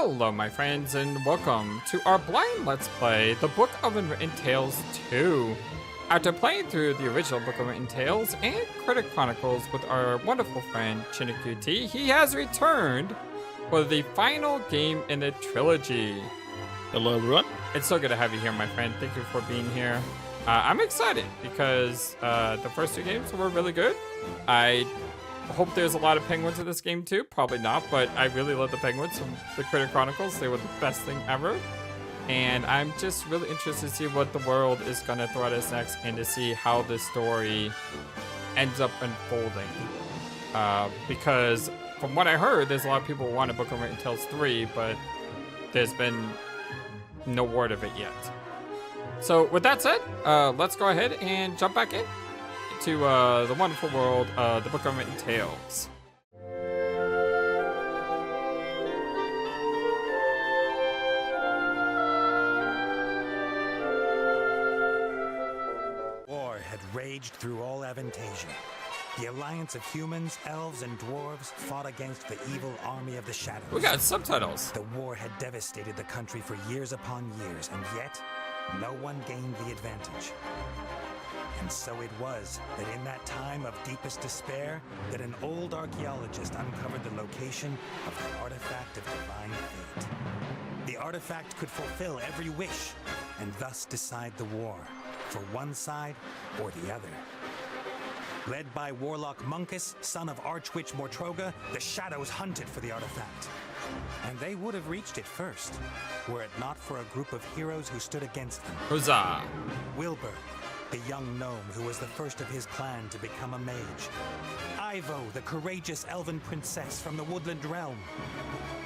Hello my friends and welcome to our blind let's play the Book of Unwritten Tales 2. After playing through the original Book of Unwritten Tales and Critter Chronicles with our wonderful friend Chiniquiti, he has returned for the final game in the trilogy. Hello everyone. It's so good to have you here my friend, thank you for being here. I'm excited because the first two games were really good. I hope there's a lot of penguins in this game too. Probably not, but I really love the penguins from the Critter Chronicles. They were the best thing ever. And I'm just really interested to see what the world is going to throw at us next and to see how this story ends up unfolding. Because from what I heard, there's a lot of people who want a Book of Unwritten Tales 3, but there's been no word of it yet. So with that said, let's go ahead and jump back in to the wonderful world of the Book of Unwritten Tales. War had raged through all Aventásia. The alliance of humans, elves, and dwarves fought against the evil army of the shadows. We got subtitles. The war had devastated the country for years upon years, and yet no one gained the advantage. And so it was that in that time of deepest despair, that an old archaeologist uncovered the location of the artifact of divine fate. The artifact could fulfill every wish, and thus decide the war, for one side or the other. Led by Warlock Munkus, son of Archwitch Mortroga, the Shadows hunted for the artifact. And they would have reached it first, were it not for a group of heroes who stood against them. Huzzah! Wilbur, the young gnome who was the first of his clan to become a mage. Ivo, the courageous elven princess from the woodland realm.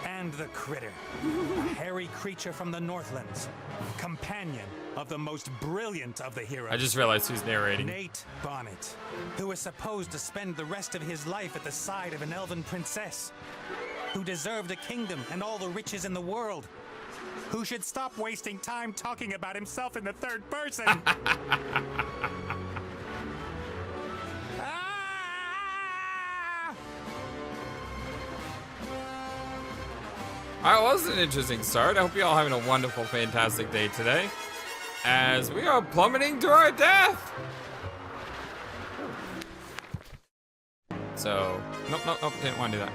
And the Critter, a hairy creature from the Northlands, companion of the most brilliant of the heroes. I just realized who's narrating. Nate Bonnet, who was supposed to spend the rest of his life at the side of an elven princess, who deserved a kingdom and all the riches in the world, who should stop wasting time talking about himself in the third person. Alright, well, this is an interesting start. I hope you all having a wonderful, fantastic day today, as we are plummeting to our death. So, nope, didn't want to do that.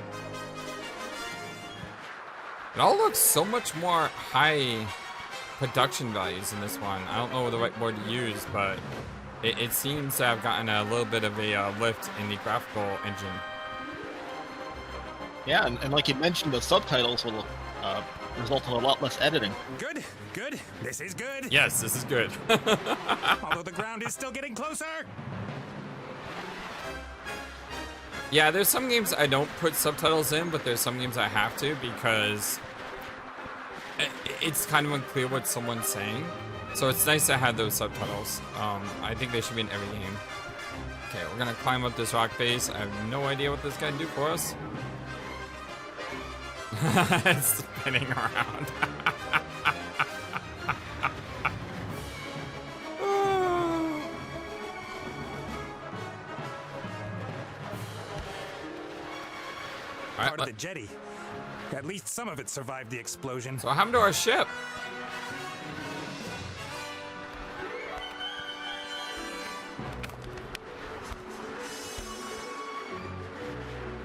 It all looks so much more high production values in this one. I don't know the right word to use, but it seems to have gotten a little bit of a lift in the graphical engine. Yeah, and like you mentioned, the subtitles will result in a lot less editing. Good. This is good. Yes, this is good. Although the ground is still getting closer. Yeah, there's some games I don't put subtitles in, but there's some games I have to because it's kind of unclear what someone's saying. So it's nice to have those subtitles. I think they should be in every game. Okay, we're gonna climb up this rock face. I have no idea what this guy can do for us. It's spinning around. Part of the jetty. At least some of it survived the explosion. So what happened to our ship?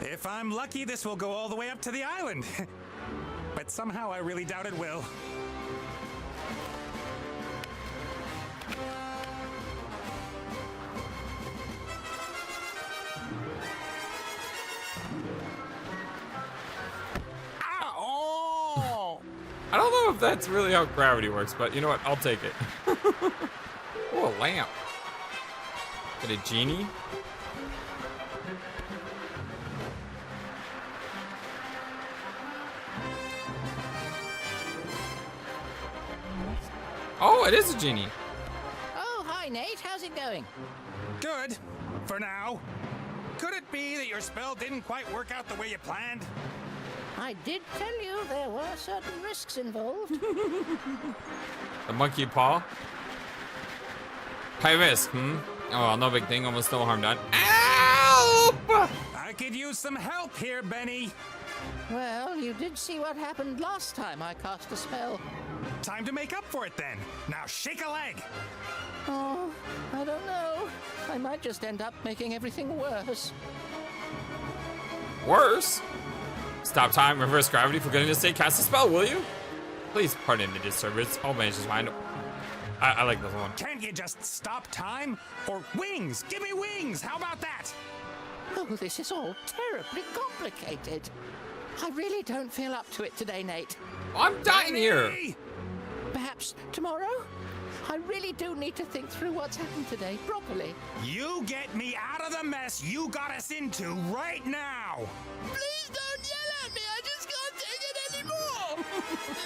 If I'm lucky, this will go all the way up to the island. But somehow I really doubt it will. I don't know if that's really how gravity works, but you know what? I'll take it. Oh, a lamp. Get a genie? Oh, it is a genie. Oh, hi, Nate. How's it going? Good. For now. Could it be that your spell didn't quite work out the way you planned? I did tell you there were certain risks involved. The monkey paw? High risk, Oh, no big thing. Almost no harm done. Help! I could use some help here, Benny. Well, you did see what happened last time I cast a spell. Time to make up for it then. Now shake a leg. Oh, I don't know. I might just end up making everything worse. Worse? Stop time, reverse gravity, for goodness sake, cast a spell, will you? Please pardon the disservice. All mages fine. I like this one. Can't you just stop time? Or wings! Give me wings! How about that? Oh, this is all terribly complicated. I really don't feel up to it today, Nate. I'm dying here. Perhaps tomorrow? I really do need to think through what's happened today properly. You get me out of the mess you got us into right now! Please don't yell at me. I just can't take it anymore.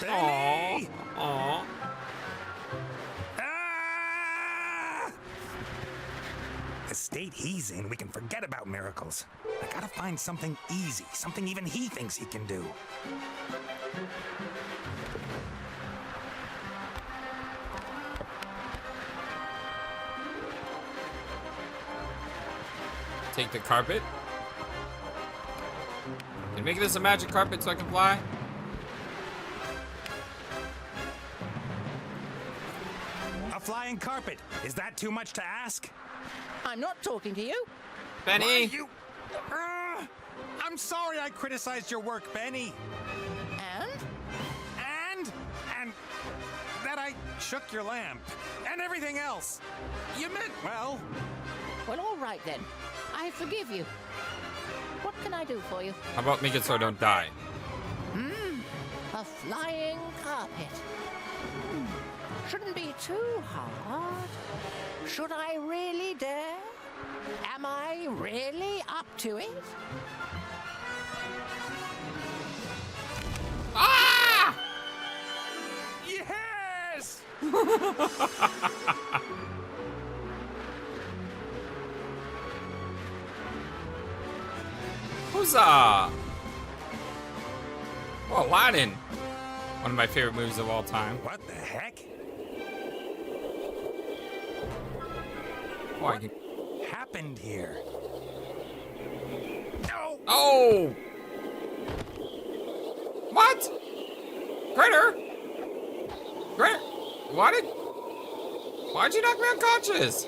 Benny! Aww. Ah! The state he's in, we can forget about miracles. I gotta find something easy, something even he thinks he can do. Take the carpet. Can you make this a magic carpet so I can fly? A flying carpet. Is that too much to ask? I'm not talking to you. Benny! Why, you... I'm sorry I criticized your work, Benny. And? And that I shook your lamp. And everything else. You meant, well... Well, all right then. I forgive you. What can I do for you? How about make it so I don't die? A flying carpet. Shouldn't be too hard. Should I really dare? Am I really up to it? Ah! Yes! Huzzah! Oh, Aladdin! One of my favorite movies of all time. What the heck? Oh, I can... Happened here? No! Oh! What? Critter? Critter? Why'd you knock me unconscious?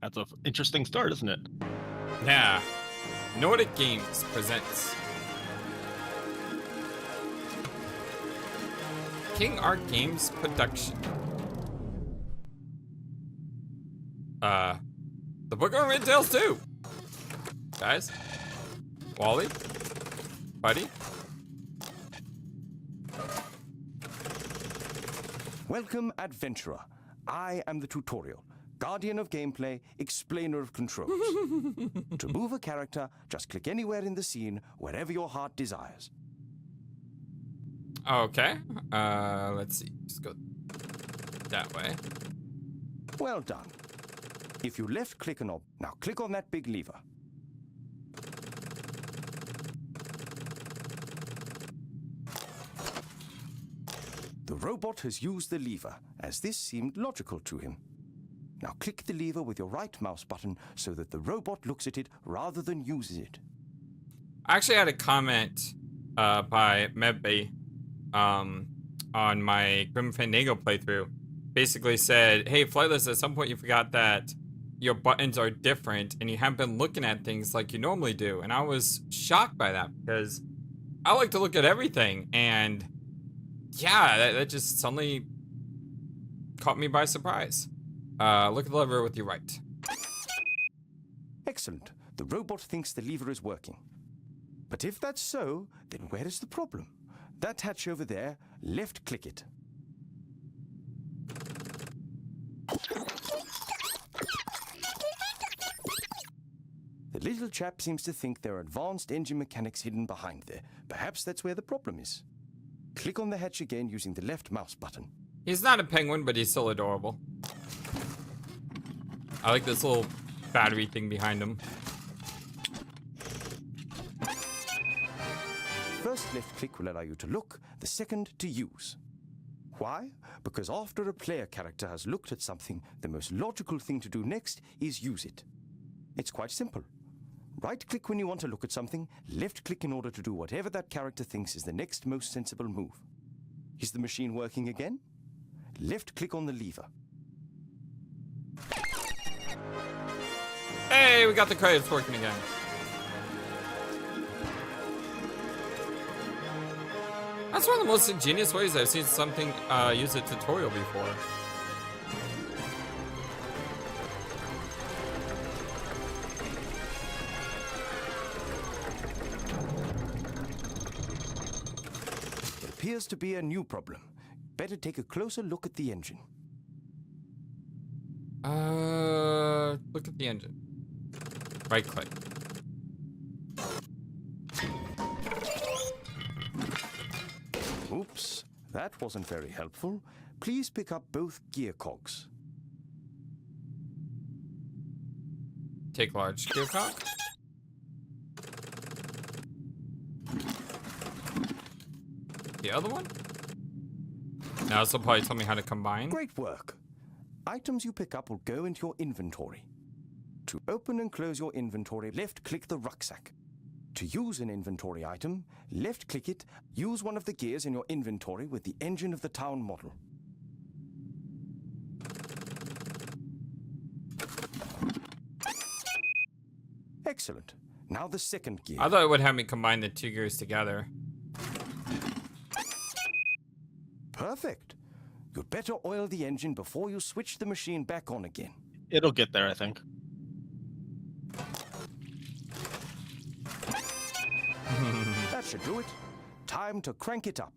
That's an interesting start, isn't it? Yeah. Nordic Games presents King Art Games production. The Book of Unwritten Tales 2. Guys. Wally. Buddy. Welcome, adventurer. I am the tutorial. Guardian of gameplay, explainer of controls. To move a character, just click anywhere in the scene, wherever your heart desires. Okay. Let's see. Just go that way. Well done. If you left-click a knob, now click on that big lever. The robot has used the lever, as this seemed logical to him. Now click the lever with your right mouse button so that the robot looks at it rather than uses it. I actually had a comment by Mebby on my Grim Fandango playthrough. Basically said, hey, Flightless, at some point you forgot that your buttons are different and you haven't been looking at things like you normally do. And I was shocked by that because I like to look at everything. And yeah, that just suddenly caught me by surprise. Look at the lever with your right. Excellent. The robot thinks the lever is working. But if that's so, then where is the problem? That hatch over there, left-click it. The little chap seems to think there are advanced engine mechanics hidden behind there. Perhaps that's where the problem is. Click on the hatch again using the left mouse button. He's not a penguin, but he's still adorable. I like this little battery thing behind him. First left click will allow you to look, the second to use. Why? Because after a player character has looked at something, the most logical thing to do next is use it. It's quite simple. Right-click when you want to look at something, left-click in order to do whatever that character thinks is the next most sensible move. Is the machine working again? Left-click on the lever. Hey, we got the credits working again. That's one of the most ingenious ways I've seen something use a tutorial before. There appears to be a new problem. Better take a closer look at the engine. Look at the engine. Right click. Oops, that wasn't very helpful. Please pick up both gear cogs. Take large gear cog. The other one? Now this will probably tell me how to combine. Great work. Items you pick up will go into your inventory. To open and close your inventory, left-click the rucksack. To use an inventory item, left-click it, use one of the gears in your inventory with the engine of the town model. Excellent. Now the second gear. I thought it would have me combine the two gears together. Perfect. You'd better oil the engine before you switch the machine back on again. It'll get there, I think. That should do it. Time to crank it up.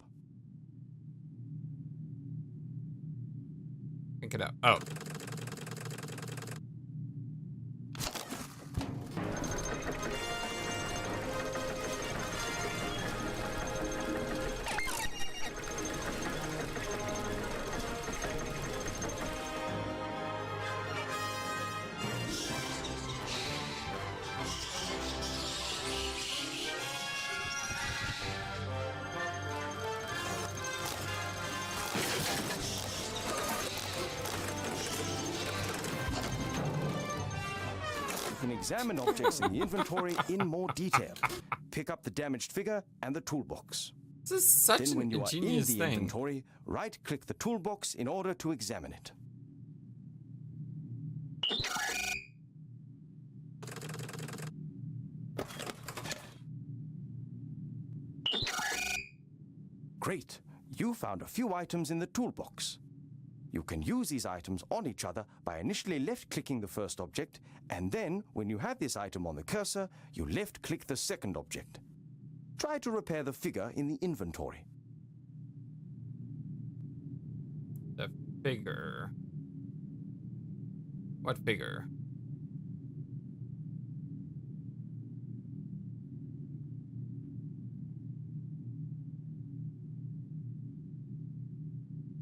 Pick it up. Oh. You can examine objects in the inventory in more detail. Pick up the damaged figure and the toolbox. This is such Then when an you are in ingenious the thing. inventory, right-click the toolbox in order to examine it. Great. You found a few items in the toolbox. You can use these items on each other by initially left-clicking the first object, and then, when you have this item on the cursor, you left-click the second object. Try to repair the figure in the inventory. The figure. What figure?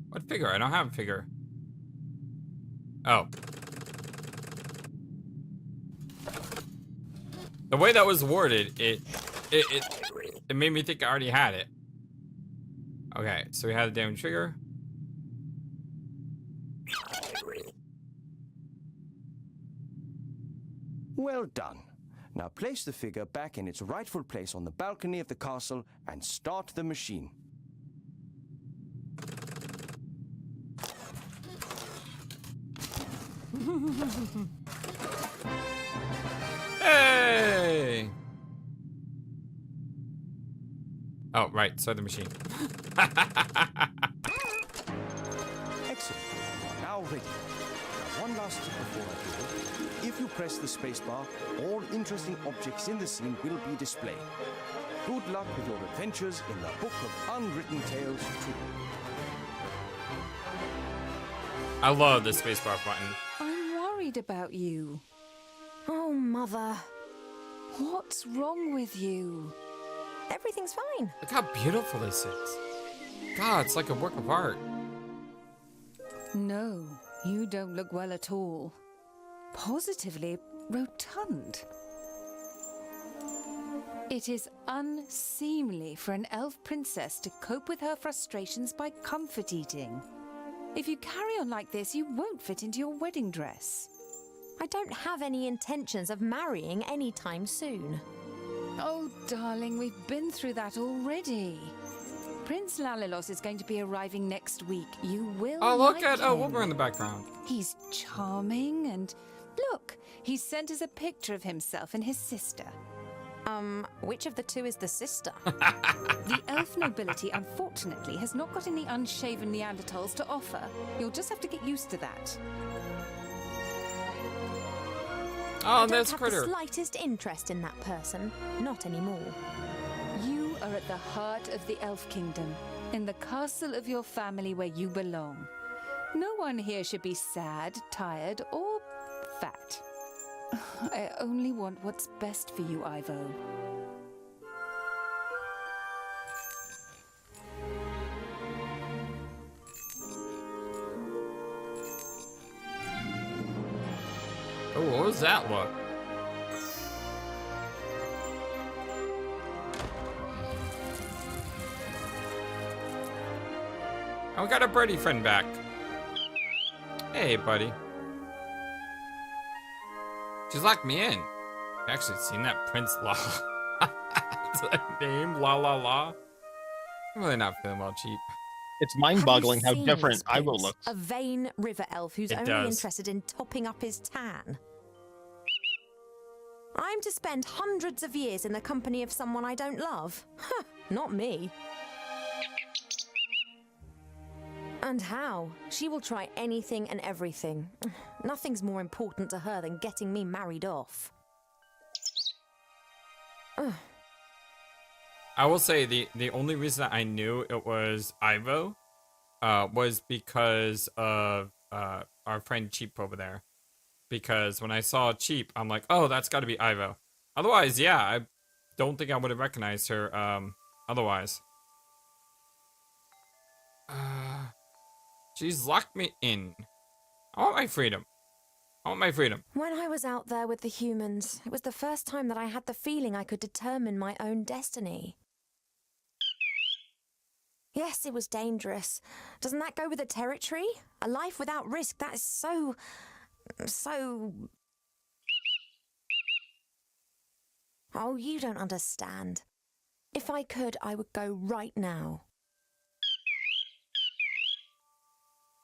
What figure? I don't have a figure. Oh. The way that was worded, it made me think I already had it. Okay, so we had a damaged figure. Well done. Now place the figure back in its rightful place on the balcony of the castle and start the machine. Hey! Oh, right, so the machine. Excellent. Now ready. Now one last tip before I do. If you press the spacebar, all interesting objects in the scene will be displayed. Good luck with your adventures in the Book of Unwritten Tales 2. I love the spacebar button. I'm worried about you. Oh, Mother. What's wrong with you? Everything's fine. Look how beautiful this is. God, it's like a work of art. No, you don't look well at all. Positively rotund. It is unseemly for an elf princess to cope with her frustrations by comfort eating. If you carry on like this, you won't fit into your wedding dress. I don't have any intentions of marrying anytime soon. Oh, darling, we've been through that already. Prince Lalilos is going to be arriving next week. You will Oh, look like at him. Wilbur in the background. He's charming and... Look, he sent us a picture of himself and his sister. Which of the two is the sister? The elf nobility, unfortunately, has not got any unshaven Neanderthals to offer. You'll just have to get used to that. Oh, I there's don't have Critter. the slightest interest in that person. Not anymore. You are at the heart of the Elf Kingdom, in the castle of your family where you belong. No one here should be sad, tired, or fat. I only want what's best for you, Ivo. Oh, what was that look? Oh, we got a birdie friend back. Hey, buddy. She's locked me in. I've actually seen that Prince La. Is that name? La La La? I'm really not feeling well, cheap. It's mind-boggling how Have you seen different this Ivo prince? looks. A vain river elf who's It only does. interested in topping up his tan. I'm to spend hundreds of years in the company of someone I don't love? Huh, not me. And how? She will try anything and everything. Nothing's more important to her than getting me married off. I will say the only reason I knew it was Ivo was because of our friend Cheap over there. Because when I saw Cheap, I'm like, oh, that's got to be Ivo. Otherwise, yeah, I don't think I would have recognized her otherwise. She's locked me in. I want my freedom. I want my freedom. When I was out there with the humans, it was the first time that I had the feeling I could determine my own destiny. Yes, it was dangerous. Doesn't that go with the territory? A life without risk, that is so... Oh, you don't understand. If I could, I would go right now.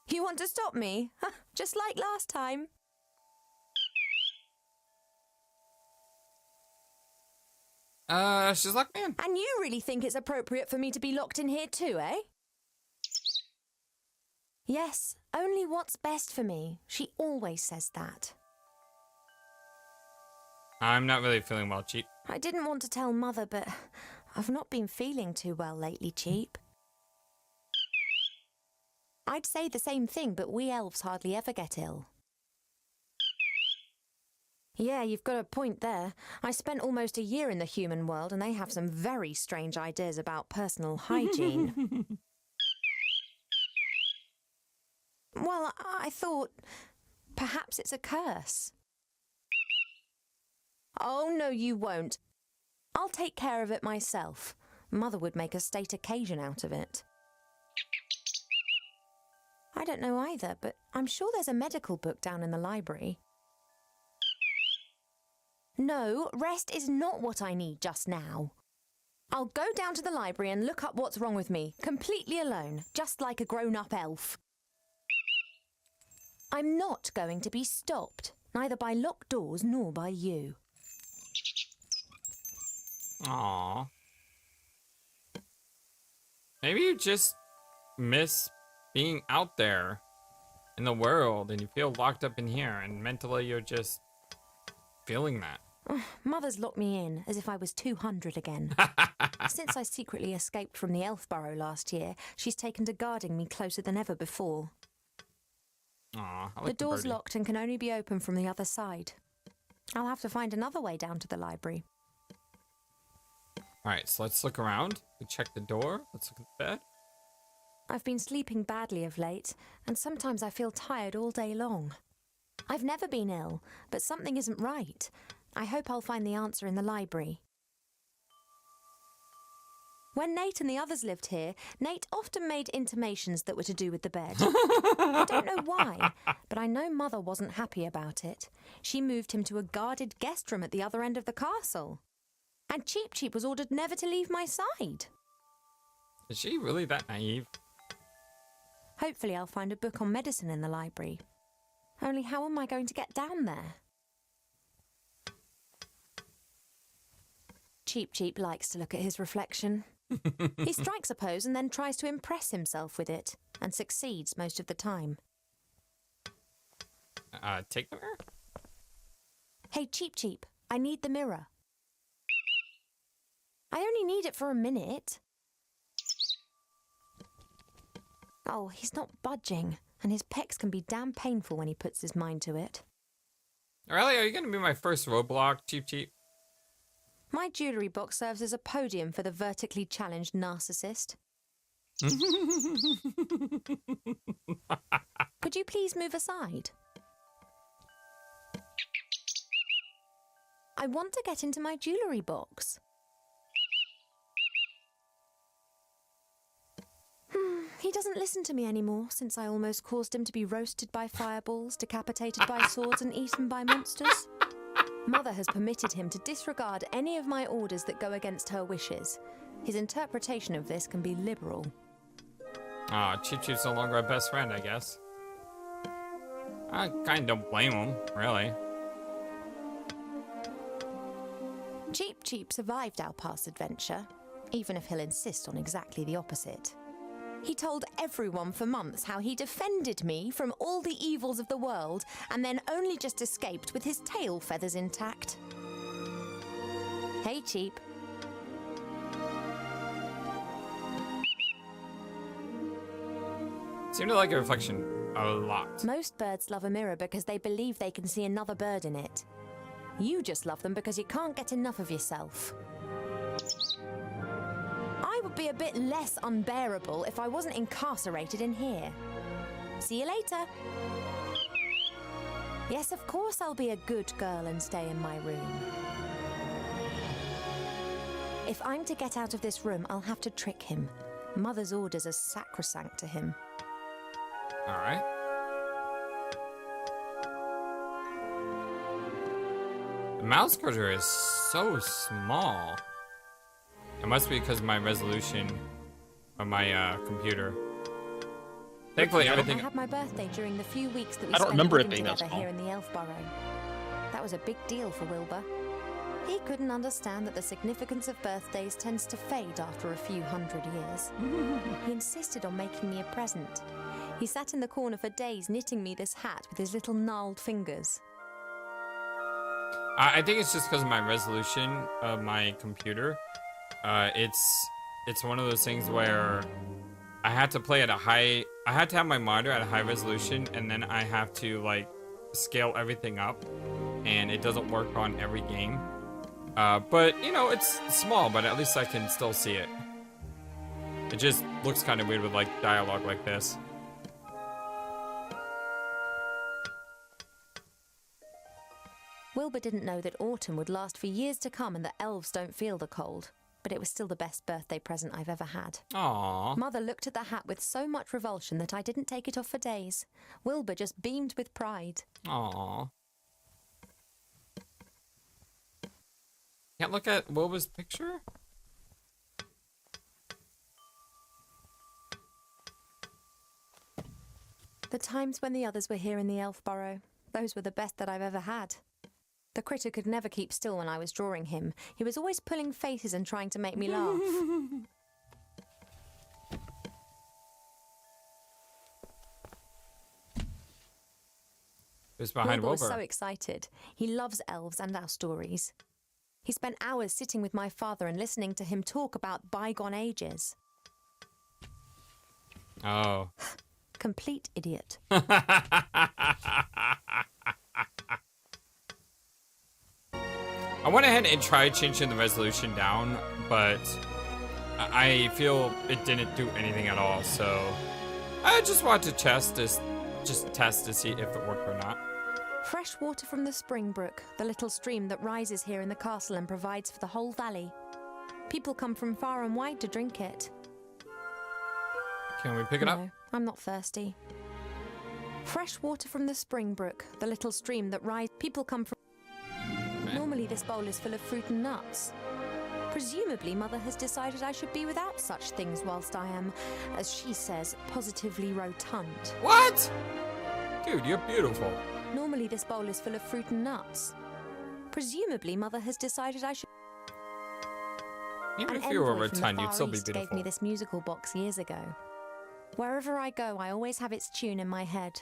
You want to stop me? Just like last time. She's locked me in. And you really think it's appropriate for me to be locked in here too, eh? Yes, only what's best for me. She always says that. I'm not really feeling well, Cheap. I didn't want to tell Mother, but I've not been feeling too well lately, Cheap. I'd say the same thing, but we elves hardly ever get ill. Yeah, you've got a point there. I spent almost a year in the human world, and they have some very strange ideas about personal hygiene. Well, I thought perhaps it's a curse. Oh, no, you won't. I'll take care of it myself. Mother would make a state occasion out of it. I don't know either, but I'm sure there's a medical book down in the library. No, rest is not what I need just now. I'll go down to the library and look up what's wrong with me, completely alone, just like a grown-up elf. I'm not going to be stopped, neither by locked doors nor by you. Aww. Maybe you just miss being out there in the world and you feel locked up in here and mentally you're just feeling that. Mother's locked me in as if I was 200 again. Since I secretly escaped from the elf burrow last year, she's taken to guarding me closer than ever before. Aw, I like The door's birdie. locked and can only be opened from the other side. I'll have to find another way down to the library. Alright, so let's look around. We check the door. Let's look at the bed. I've been sleeping badly of late, and sometimes I feel tired all day long. I've never been ill, but something isn't right. I hope I'll find the answer in the library. When Nate and the others lived here, Nate often made intimations that were to do with the bed. I don't know why, but I know Mother wasn't happy about it. She moved him to a guarded guest room at the other end of the castle. And Cheep Cheep was ordered never to leave my side. Is she really that naive? Hopefully I'll find a book on medicine in the library. Only how am I going to get down there? Cheep Cheep likes to look at his reflection. He strikes a pose and then tries to impress himself with it, and succeeds most of the time. Take the mirror? Hey, Cheep Cheep, I need the mirror. I only need it for a minute. Oh, he's not budging, and his pecs can be damn painful when he puts his mind to it. Really? Are you going to be my first roadblock, Cheep Cheep? My jewellery box serves as a podium for the vertically challenged narcissist. Could you please move aside? I want to get into my jewellery box. He doesn't listen to me anymore since I almost caused him to be roasted by fireballs, decapitated by swords and eaten by monsters. Mother has permitted him to disregard any of my orders that go against her wishes. His interpretation of this can be liberal. Cheep Cheep's no longer a best friend, I guess. I kind of don't blame him, really. Cheep Cheep survived our past adventure, even if he'll insist on exactly the opposite. He told everyone for months how he defended me from all the evils of the world and then only just escaped with his tail feathers intact. Hey, Cheep. Seem to like a reflection a lot. Most birds love a mirror because they believe they can see another bird in it. You just love them because you can't get enough of yourself. I would be a bit less unbearable if I wasn't incarcerated in here. See you later. Yes, of course I'll be a good girl and stay in my room. If I'm to get out of this room, I'll have to trick him. Mother's orders are sacrosanct to him. All right. The mouse cursor is so small. It must be because of my resolution of my computer. Thankfully, everything. I had my birthday during the few weeks that we I don't spent remember it living being that together small. here in the Elf Burrow. That was a big deal for Wilbur. He couldn't understand that the significance of birthdays tends to fade after a few hundred years. He insisted on making me a present. He sat in the corner for days knitting me this hat with his little gnarled fingers. I think it's just because of my resolution of my computer. It's one of those things where I had to play at a high. I had to have my monitor at a high resolution, and then I have to like scale everything up, and it doesn't work on every game. But you know, it's small, but at least I can still see it. It just looks kind of weird with like dialogue like this. Wilbur didn't know that autumn would last for years to come and that elves don't feel the cold. But it was still the best birthday present I've ever had. Aww. Mother looked at the hat with so much revulsion that I didn't take it off for days. Wilbur just beamed with pride. Aww. Can't look at Wilbur's picture? The times when the others were here in the Elf Burrow, those were the best that I've ever had. The critter could never keep still when I was drawing him. He was always pulling faces and trying to make me laugh. Who's behind Wilbur was Wilbur? so excited. He loves elves and our stories. He spent hours sitting with my father and listening to him talk about bygone ages. Oh. Complete idiot. I went ahead and tried changing the resolution down, but I feel it didn't do anything at all, so I just wanted to test to see if it worked or not. Fresh water from the spring brook, the little stream that rises here in the castle and provides for the whole valley. People come from far and wide to drink it. Can we pick it up? No, I'm not thirsty. Fresh water from the spring brook, the little stream that rises. People come from... Normally this bowl is full of fruit and nuts. Presumably Mother has decided I should be without such things whilst I am, as she says, positively rotund. What? Dude, you're beautiful. Normally this bowl is full of fruit and nuts. Presumably Mother has decided I should... Even An if you were envoy from the rotund, you'd Far still be East gave beautiful. me this musical box years ago. Wherever I go, I always have its tune in my head.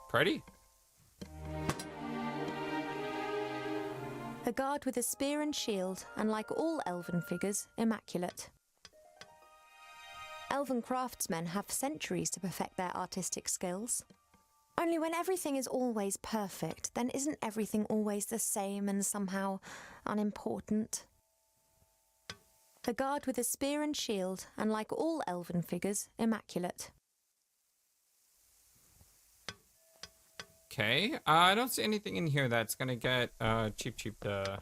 Pretty? A guard with a spear and shield, and like all elven figures, immaculate. Elven craftsmen have centuries to perfect their artistic skills. Only when everything is always perfect, then isn't everything always the same and somehow unimportant? A guard with a spear and shield, and like all elven figures, immaculate. Okay, I don't see anything in here that's gonna get Cheep to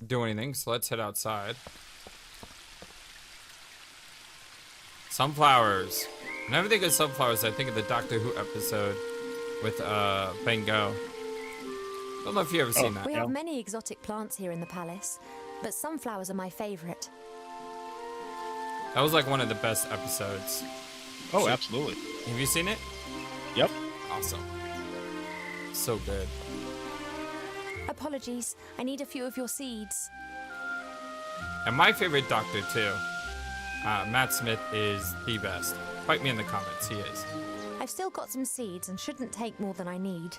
do anything, so let's head outside. Sunflowers. Whenever I think of sunflowers, I think of the Doctor Who episode with Bengo. Don't know if you've ever seen that. We have many exotic plants here in the palace, but sunflowers are my favourite. That was like one of the best episodes. Oh, absolutely. Have you seen it? Yep. Awesome. So good. Apologies, I need a few of your seeds. And my favorite Doctor too. Matt Smith is the best. Fight me in the comments, he is. I've still got some seeds and shouldn't take more than I need.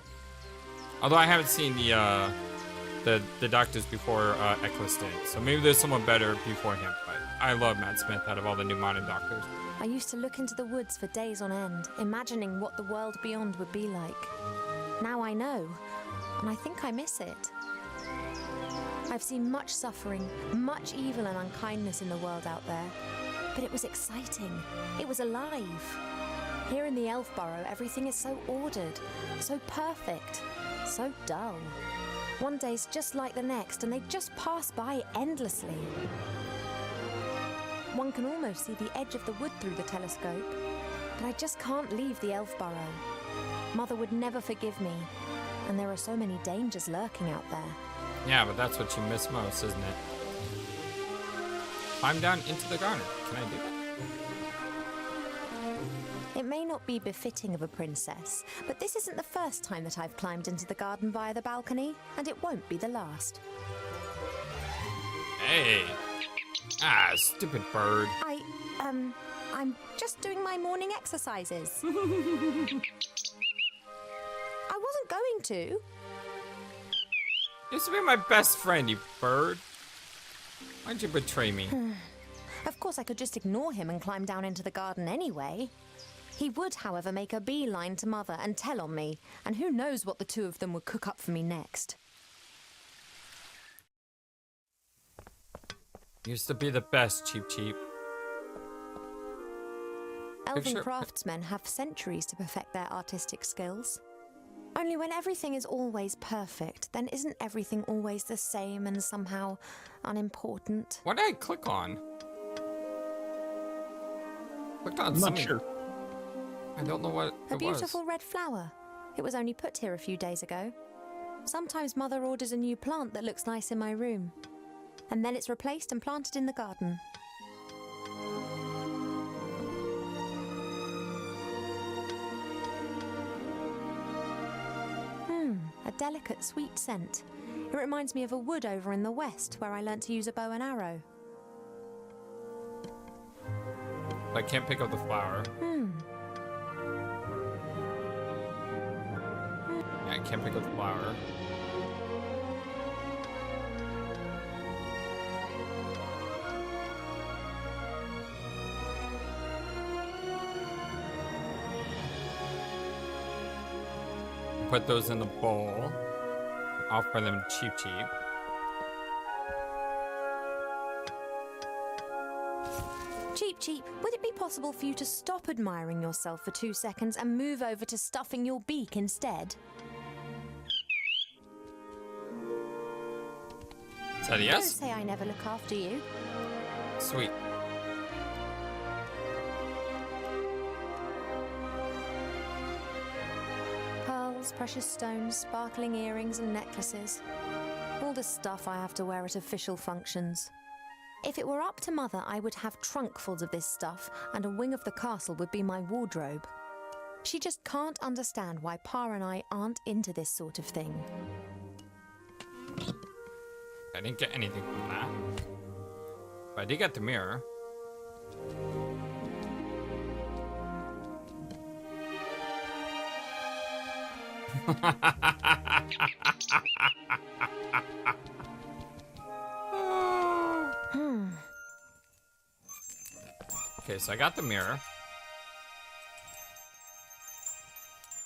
Although I haven't seen the Doctors before Eccleston, so maybe there's someone better before him. But I love Matt Smith out of all the new modern Doctors. I used to look into the woods for days on end, imagining what the world beyond would be like. Now I know, and I think I miss it. I've seen much suffering, much evil and unkindness in the world out there, but it was exciting. It was alive. Here in the Elf Burrow, everything is so ordered, so perfect, so dull. One day's just like the next, and they just pass by endlessly. One can almost see the edge of the wood through the telescope, but I just can't leave the Elf Burrow. Mother would never forgive me, and there are so many dangers lurking out there. Yeah, but that's what you miss most, isn't it? Climb down into the garden. Can I do that? It may not be befitting of a princess, but this isn't the first time that I've climbed into the garden via the balcony, and it won't be the last. Hey! Ah, stupid bird. I'm just doing my morning exercises. I wasn't going to. Used to be my best friend, you bird. Why'd you betray me? Of course, I could just ignore him and climb down into the garden anyway. He would, however, make a beeline to Mother and tell on me, and who knows what the two of them would cook up for me next. Used to be the best, Cheep. Elven craftsmen have centuries to perfect their artistic skills. Only when everything is always perfect, then isn't everything always the same and somehow unimportant? What did I click on? Clicked on I'm not something. sure. I don't know what A it beautiful was. red flower. It was only put here a few days ago. Sometimes Mother orders a new plant that looks nice in my room, and then it's replaced and planted in the garden. A delicate, sweet scent. It reminds me of a wood over in the west where I learnt to use a bow and arrow. I can't pick up the flower. Yeah, I can't pick up the flower. Put those in the bowl. Offer them cheap. possible for you to stop admiring yourself for 2 seconds and move over to stuffing your beak instead? Is that a yes? Don't say I never look after you. Sweet. Pearls, precious stones, sparkling earrings and necklaces. All the stuff I have to wear at official functions. If it were up to Mother, I would have trunkfuls of this stuff, and a wing of the castle would be my wardrobe. She just can't understand why Pa and I aren't into this sort of thing. I didn't get anything from that. But I did get the mirror. Okay, so I got the mirror.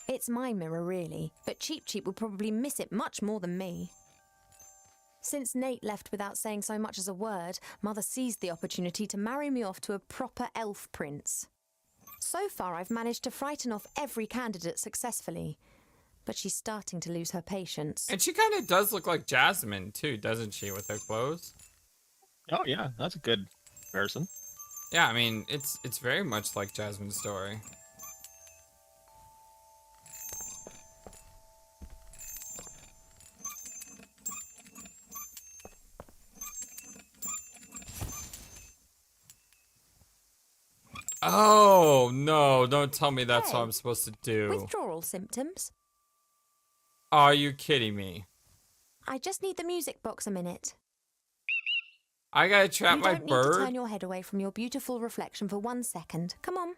It's my mirror, really, but Cheep Cheep will probably miss it much more than me. Since Nate left without saying so much as a word, Mother seized the opportunity to marry me off to a proper elf prince. So far, I've managed to frighten off every candidate successfully, but she's starting to lose her patience. And she kind of does look like Jasmine, too, doesn't she, with her clothes? Oh yeah, that's a good comparison. Yeah, I mean, it's very much like Jasmine's story. Oh, no, don't tell me that's what Hey, I'm supposed to do. Withdrawal symptoms? Are you kidding me? I just need the music box a minute. I gotta trap You my don't need bird? to turn your head away from your beautiful reflection for 1 second. Come on.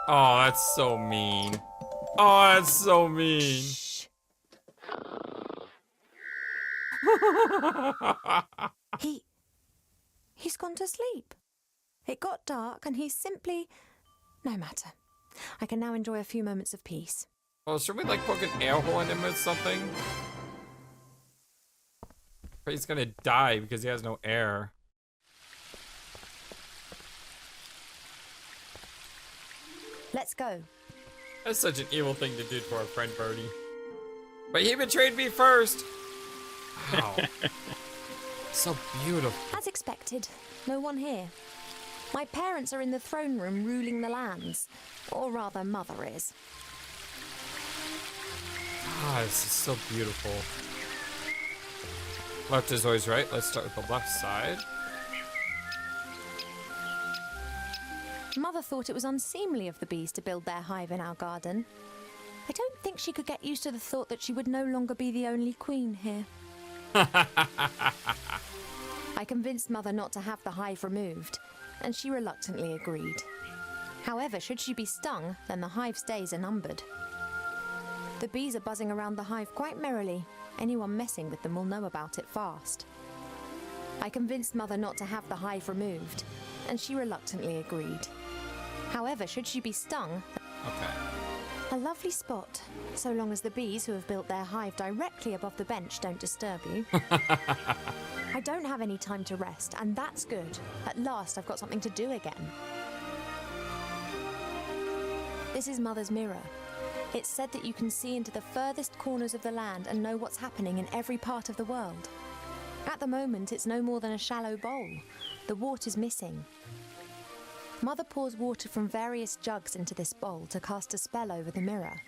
Oh, that's so mean. Oh, that's so mean. Shh. He's gone to sleep. It got dark and he's simply... No matter. I can now enjoy a few moments of peace. Well, should we, like, poke an air hole in him or something? But he's gonna die because he has no air. Let's go. That's such an evil thing to do to our friend Birdie. But he betrayed me first! Wow. So beautiful. As expected, no one here. My parents are in the throne room ruling the lands. Or rather, Mother is. Ah, this is so beautiful. Left is always right. Let's start with the left side. Mother thought it was unseemly of the bees to build their hive in our garden. I don't think she could get used to the thought that she would no longer be the only queen here. I convinced Mother not to have the hive removed, and she reluctantly agreed. However, should she be stung, then the hive's days are numbered. The bees are buzzing around the hive quite merrily. Anyone messing with them will know about it fast. I convinced Mother not to have the hive removed, and she reluctantly agreed. However, should she be stung... Okay. A lovely spot, so long as the bees who have built their hive directly above the bench don't disturb you. I don't have any time to rest, and that's good. At last, I've got something to do again. This is Mother's mirror. It's said that you can see into the furthest corners of the land and know what's happening in every part of the world. At the moment, it's no more than a shallow bowl. The water's missing. Mother pours water from various jugs into this bowl to cast a spell over the mirror.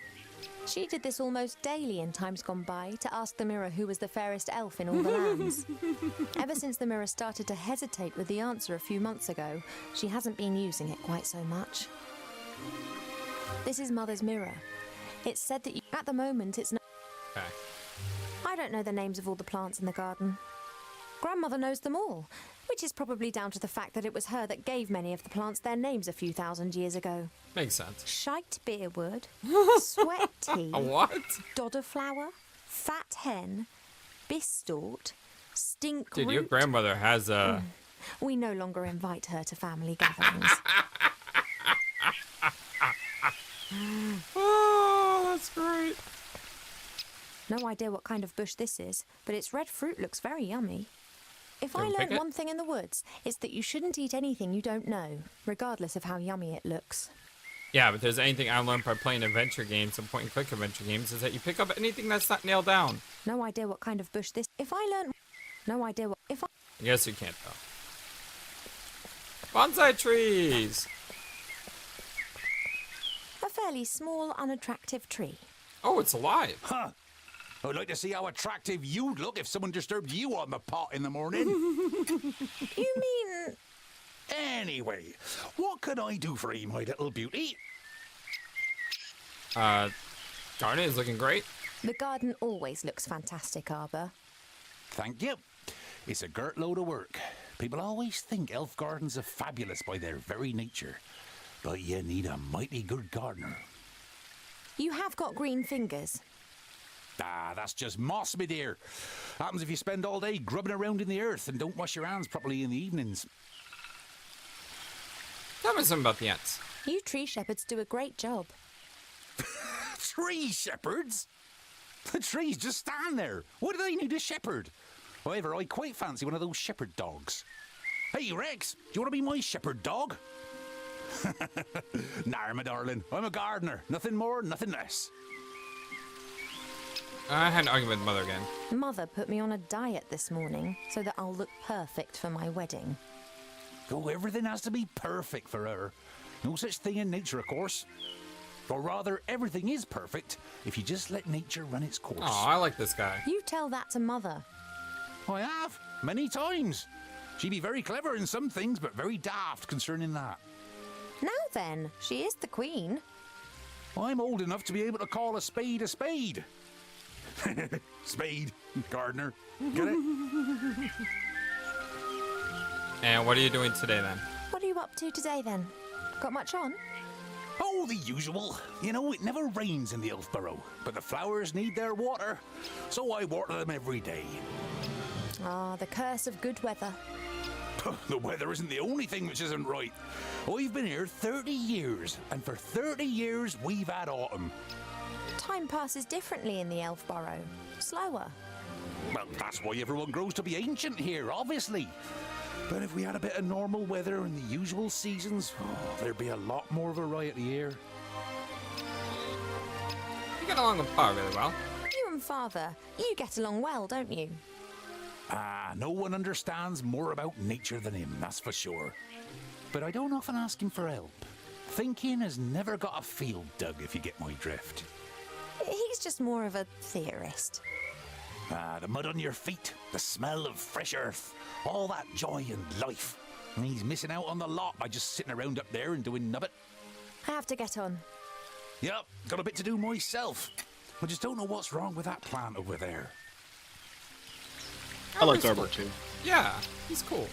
She did this almost daily in times gone by to ask the mirror who was the fairest elf in all the lands. Ever since the mirror started to hesitate with the answer a few months ago, she hasn't been using it quite so much. This is Mother's mirror. It's said that at the moment it's no... Okay. I don't know the names of all the plants in the garden. Grandmother knows them all, which is probably down to the fact that it was her that gave many of the plants their names a few thousand years ago. Makes sense. Shite beerwood, sweat tea, A what? dodder flower, fat hen, bistort, stink Dude, root. your grandmother has a... We no longer invite her to family gatherings. Oh, that's great. No idea what kind of bush this is, but its red fruit looks very yummy. If Can I we pick learned it? one thing in the woods, it's that you shouldn't eat anything you don't know, regardless of how yummy it looks. Yeah, but there's anything I learned by playing adventure games and point-and-click adventure games is that you pick up anything that's not nailed down. No idea what kind of bush this. If I learned. No idea what. If I. Yes, you can't, though. Bonsai trees! A fairly small, unattractive tree. Oh, it's alive. Huh. I'd like to see how attractive you'd look if someone disturbed you on the pot in the morning. You mean. Anyway, what can I do for you, my little beauty? Garden is looking great. The garden always looks fantastic, Arbor. Thank you. It's a girt load of work. People always think elf gardens are fabulous by their very nature. But you need a mighty good gardener. You have got green fingers. Ah, that's just moss, my dear. Happens if you spend all day grubbing around in the earth and don't wash your hands properly in the evenings. Tell me something about the ants. You tree shepherds do a great job. Tree shepherds? The trees just stand there. What do they need a shepherd? However, I quite fancy one of those shepherd dogs. Hey, Rex, do you want to be my shepherd dog? Nah, my darling. I'm a gardener. Nothing more, nothing less. I had an argument with Mother again. Mother put me on a diet this morning so that I'll look perfect for my wedding. Oh, everything has to be perfect for her. No such thing in nature, of course. Or rather, everything is perfect if you just let nature run its course. Oh, I like this guy. You tell that to Mother. I have, many times. She'd be very clever in some things, but very daft concerning that. Now then, she is the queen. I'm old enough to be able to call a spade a spade. Spade, gardener. Get it? And what are you doing today, then? What are you up to today then? Got much on? Oh, the usual. You know, it never rains in the Elfborough, but the flowers need their water, so I water them every day. Ah, the curse of good weather. The weather isn't the only thing which isn't right. I've been here 30 years, and for 30 years we've had autumn. Time passes differently in the Elfborough. Slower. Well, that's why everyone grows to be ancient here, obviously. But if we had a bit of normal weather in the usual seasons, there'd be a lot more variety here. You get along with Pa really well. You and Father, you get along well, don't you? Ah, no one understands more about nature than him, that's for sure. But I don't often ask him for help. Thinking has never got a field dug, if you get my drift. He's just more of a theorist. Ah, the mud on your feet, the smell of fresh earth, all that joy and life. And he's missing out on the lot by just sitting around up there and doing nubbit. I have to get on. Yep, got a bit to do myself. I just don't know what's wrong with that plant over there. I like Arbor's Arbor cool. too. Yeah, he's cool.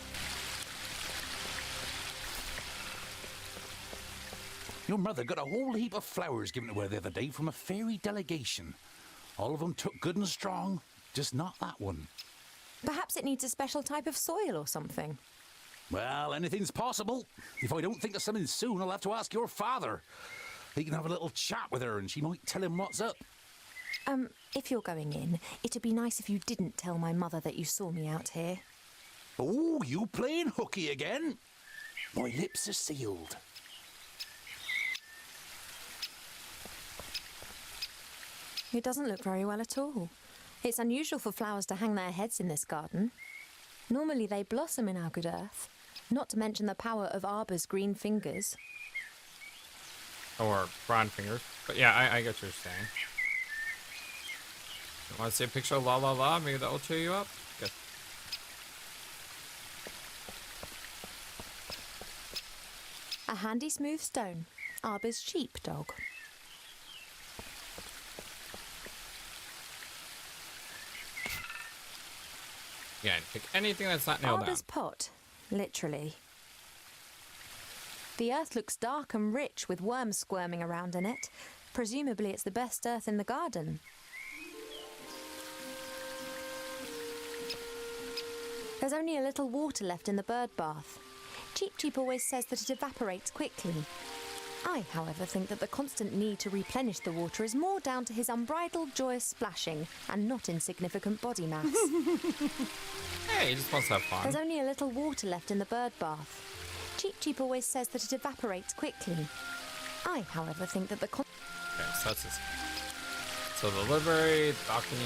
Your mother got a whole heap of flowers given to her the other day from a fairy delegation. All of them took good and strong, just not that one. Perhaps it needs a special type of soil or something. Well, anything's possible. If I don't think of something soon, I'll have to ask your father. He can have a little chat with her and she might tell him what's up. If you're going in, it'd be nice if you didn't tell my mother that you saw me out here. Oh, you playing hooky again? My lips are sealed. It doesn't look very well at all. It's unusual for flowers to hang their heads in this garden. Normally they blossom in our good earth, not to mention the power of Arbor's green fingers. Or brown fingers. But yeah, I get what you're saying. You want to see a picture of La La La? Maybe that'll cheer you up? Good. A handy smooth stone, Arbor's sheepdog. Yeah, and pick anything that's not nailed down. Arbor's pot, literally. The earth looks dark and rich with worms squirming around in it. Presumably it's the best earth in the garden. There's only a little water left in the bird bath. Cheep Cheep always says that it evaporates quickly. I, however, think that the constant need to replenish the water is more down to his unbridled joyous splashing and not insignificant body mass. Hey, he just wants to have fun. There's only a little water left in the bird bath. Cheep Cheep always says that it evaporates quickly. I, however, think that the Okay, so that's his. So the library, balcony,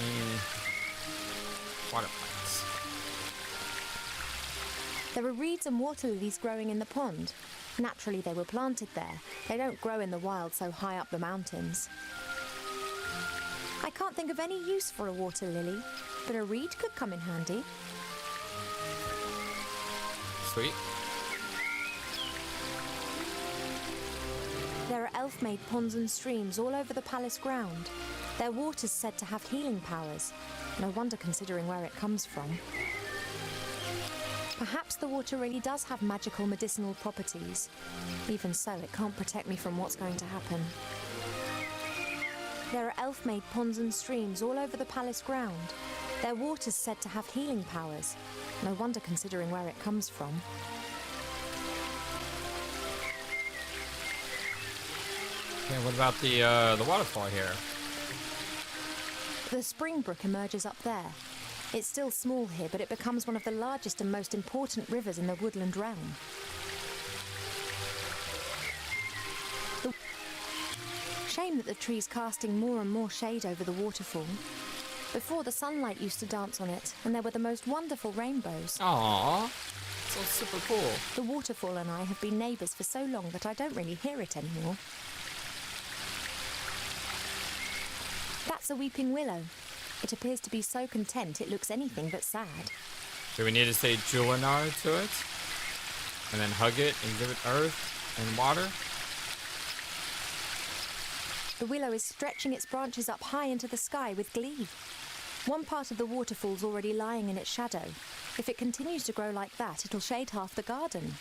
water plants. There are reeds and water lilies growing in the pond. Naturally, they were planted there. They don't grow in the wild so high up the mountains. I can't think of any use for a water lily, but a reed could come in handy. Sweet. There are elf-made ponds and streams all over the palace ground. Their water's said to have healing powers. No wonder considering where it comes from. Perhaps the water really does have magical medicinal properties. Even so, it can't protect me from what's going to happen. There are elf-made ponds and streams all over the palace ground. Their water's said to have healing powers. No wonder considering where it comes from. Okay, what about the waterfall here? The spring brook emerges up there. It's still small here, but it becomes one of the largest and most important rivers in the woodland realm. Shame that the tree's casting more and more shade over the waterfall. Before, the sunlight used to dance on it, and there were the most wonderful rainbows. Aww, so super cool. The waterfall and I have been neighbours for so long that I don't really hear it anymore. That's a weeping willow. It appears to be so content it looks anything but sad. Do we need to say Julinar to it? And then hug it and give it earth and water? The willow is stretching its branches up high into the sky with glee. One part of the waterfall's already lying in its shadow. If it continues to grow like that, it'll shade half the garden.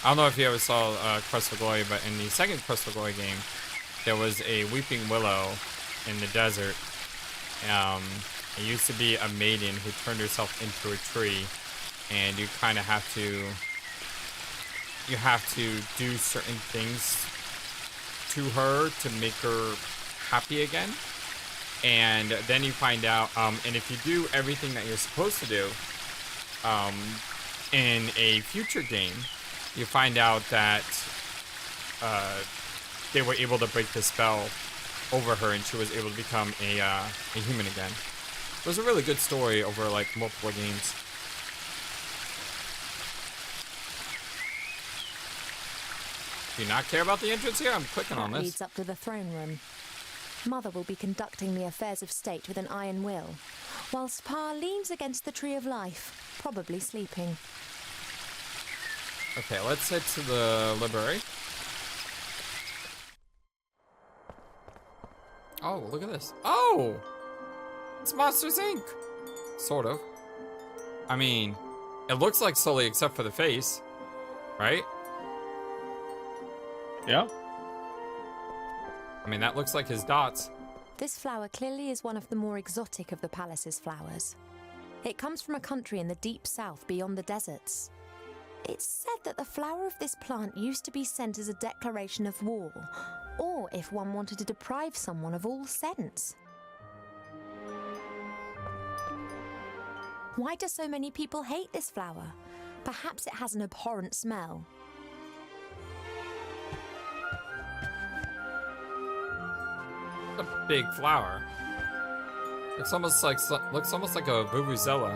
I don't know if you ever saw Crest of Glory, but in the second Crest of Glory game, there was a weeping willow in the desert. It used to be a maiden who turned herself into a tree, and you kind of have to do certain things to her to make her happy again. And then you find out, and if you do everything that you're supposed to do, in a future game, you find out that they were able to break the spell over her, and she was able to become a human again. It was a really good story over like multiple games. Do you not care about the entrance here? I'm clicking on That this. leads up to the throne room. Mother will be conducting the affairs of state with an iron will, whilst Pa leans against the Tree of Life, probably sleeping. Okay, let's head to the library. Oh, look at this. Oh! It's Monsters, Inc. Sort of. I mean, it looks like Sully except for the face, right? Yeah. I mean, that looks like his dots. This flower clearly is one of the more exotic of the palace's flowers. It comes from a country in the deep south beyond the deserts. It's said that the flower of this plant used to be sent as a declaration of war, or if one wanted to deprive someone of all sense. Why do so many people hate this flower? Perhaps it has an abhorrent smell. A big flower. Looks almost like a vuvuzela.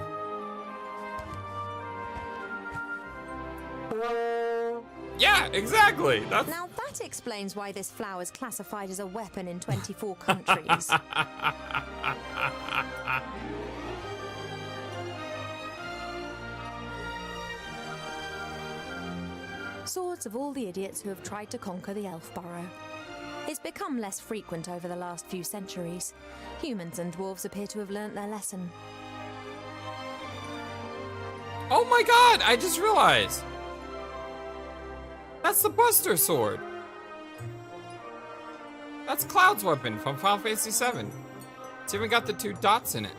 Yeah, exactly. That's Now that explains why this flower is classified as a weapon in 24 countries. Swords of all the idiots who have tried to conquer the elf burrow. It's become less frequent over the last few centuries. Humans and dwarves appear to have learnt their lesson. Oh my god, I just realized. That's the Buster Sword. That's Cloud's weapon from Final Fantasy VII. It's even got the 2 dots in it.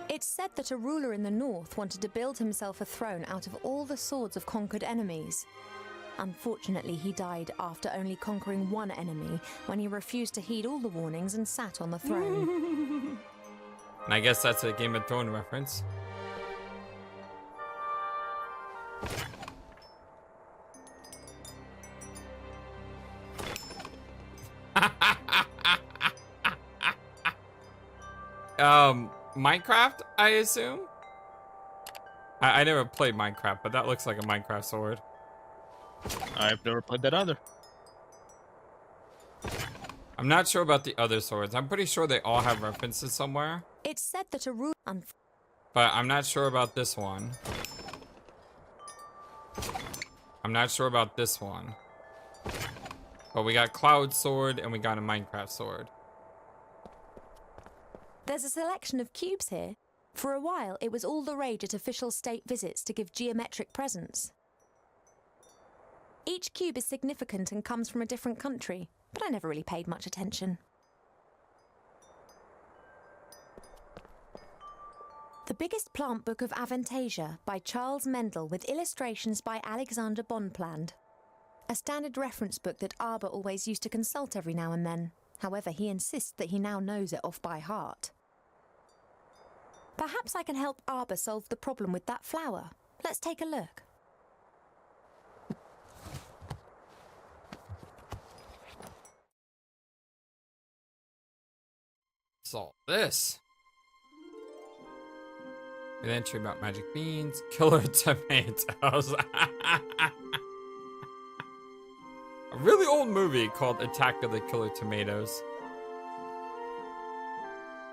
It's said that a ruler in the north wanted to build himself a throne out of all the swords of conquered enemies. Unfortunately, he died after only conquering one enemy when he refused to heed all the warnings and sat on the throne. And I guess that's a Game of Thrones reference. Minecraft, I assume? I never played Minecraft, but that looks like a Minecraft sword. I've never played that either. I'm not sure about the other swords. I'm pretty sure they all have references somewhere. It's said that a rule... But I'm not sure about this one. I'm not sure about this one. But we got Cloud Sword and we got a Minecraft sword. There's a selection of cubes here. For a while, it was all the rage at official state visits to give geometric presents. Each cube is significant and comes from a different country, but I never really paid much attention. The Biggest Plant Book of Aventásia by Charles Mendel with illustrations by Alexander Bonpland. A standard reference book that Arbor always used to consult every now and then. However, he insists that he now knows it off by heart. Perhaps I can help Arbor solve the problem with that flower. Let's take a look. Solve this. An entry about magic beans, killer tomatoes. A really old movie called Attack of the Killer Tomatoes.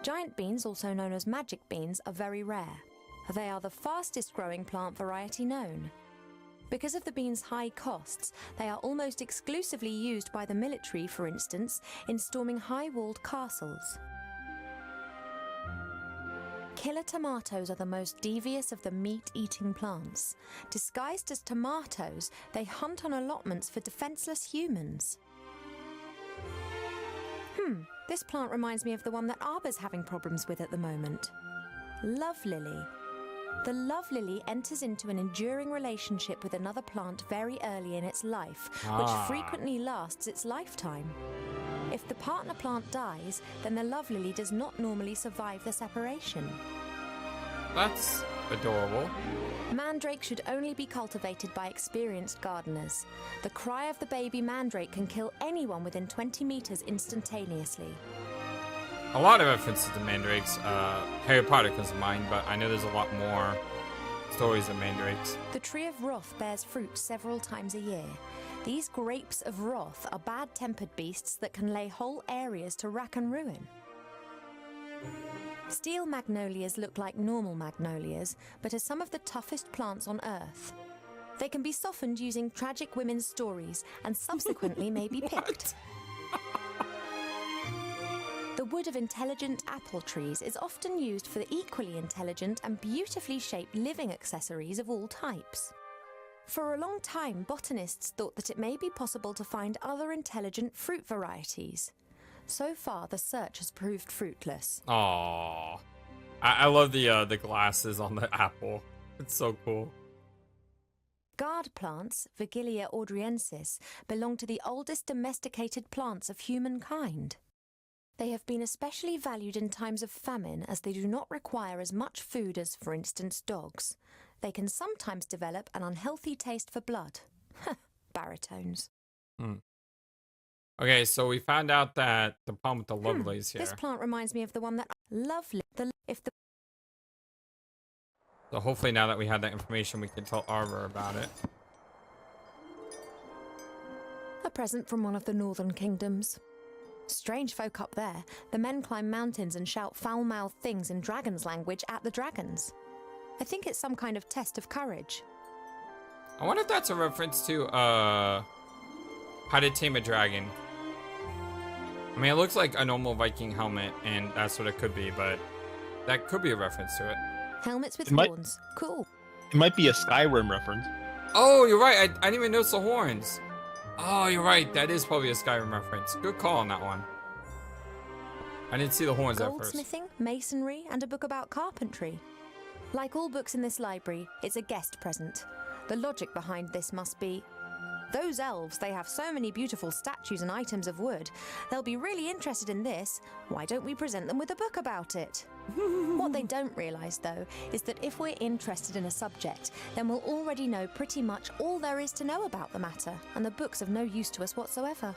Giant beans, also known as magic beans, are very rare. They are the fastest growing plant variety known. Because of the beans' high costs, they are almost exclusively used by the military, for instance, in storming high-walled castles. Killer tomatoes are the most devious of the meat-eating plants. Disguised as tomatoes, they hunt on allotments for defenseless humans. This plant reminds me of the one that Arbor's having problems with at the moment. Love lily. The love lily enters into an enduring relationship with another plant very early in its life, which frequently lasts its lifetime. If the partner plant dies, then the love lily does not normally survive the separation. That's adorable. Mandrake should only be cultivated by experienced gardeners. The cry of the baby mandrake can kill anyone within 20 meters instantaneously. A lot of references to mandrakes. Harry Potter comes to mind, but I know there's a lot more stories of mandrakes. The tree of wrath bears fruit several times a year. These grapes of wrath are bad-tempered beasts that can lay whole areas to rack and ruin. Steel magnolias look like normal magnolias, but are some of the toughest plants on Earth. They can be softened using tragic women's stories and subsequently may be picked. The wood of intelligent apple trees is often used for the equally intelligent and beautifully shaped living accessories of all types. For a long time, botanists thought that it may be possible to find other intelligent fruit varieties. So far, the search has proved fruitless. Aww. I love the glasses on the apple. It's so cool. Gourd plants, Vigilia ordriensis, belong to the oldest domesticated plants of humankind. They have been especially valued in times of famine as they do not require as much food as, for instance, dogs. They can sometimes develop an unhealthy taste for blood. Baritones. Okay, so we found out that the problem with the lovelies here. This plant reminds me of the one that lovely. So hopefully now that we have that information, we can tell Arbor about it. A present from one of the northern kingdoms. Strange folk up there. The men climb mountains and shout foul-mouthed things in dragon's language at the dragons. I think it's some kind of test of courage. I wonder if that's a reference to How to Tame a Dragon. I mean, it looks like a normal Viking helmet, and that's what it could be, but that could be a reference to it. Helmets with horns. Cool. It might be a Skyrim reference. Oh, you're right. I didn't even notice the horns. Oh, you're right. That is probably a Skyrim reference. Good call on that one. I didn't see the horns at first. Goldsmithing, masonry, and a book about carpentry. Like all books in this library, it's a guest present. The logic behind this must be... Those elves, they have so many beautiful statues and items of wood. They'll be really interested in this. Why don't we present them with a book about it? What they don't realise, though, is that if we're interested in a subject, then we'll already know pretty much all there is to know about the matter, and the book's of no use to us whatsoever.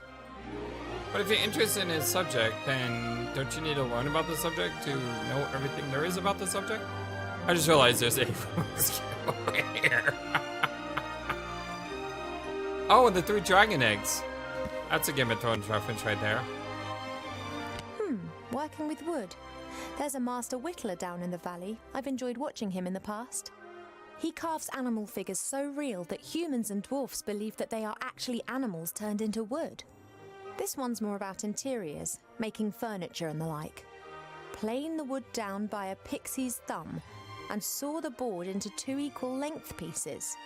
But if you're interested in a subject, then don't you need to learn about the subject to know everything there is about the subject? I just realized there's a over here. Oh, and the 3 dragon eggs. That's a Game of Thrones reference right there. Working with wood. There's a master whittler down in the valley. I've enjoyed watching him in the past. He carves animal figures so real that humans and dwarfs believe that they are actually animals turned into wood. This one's more about interiors, making furniture and the like. Plane the wood down by a pixie's thumb and saw the board into 2 equal length pieces.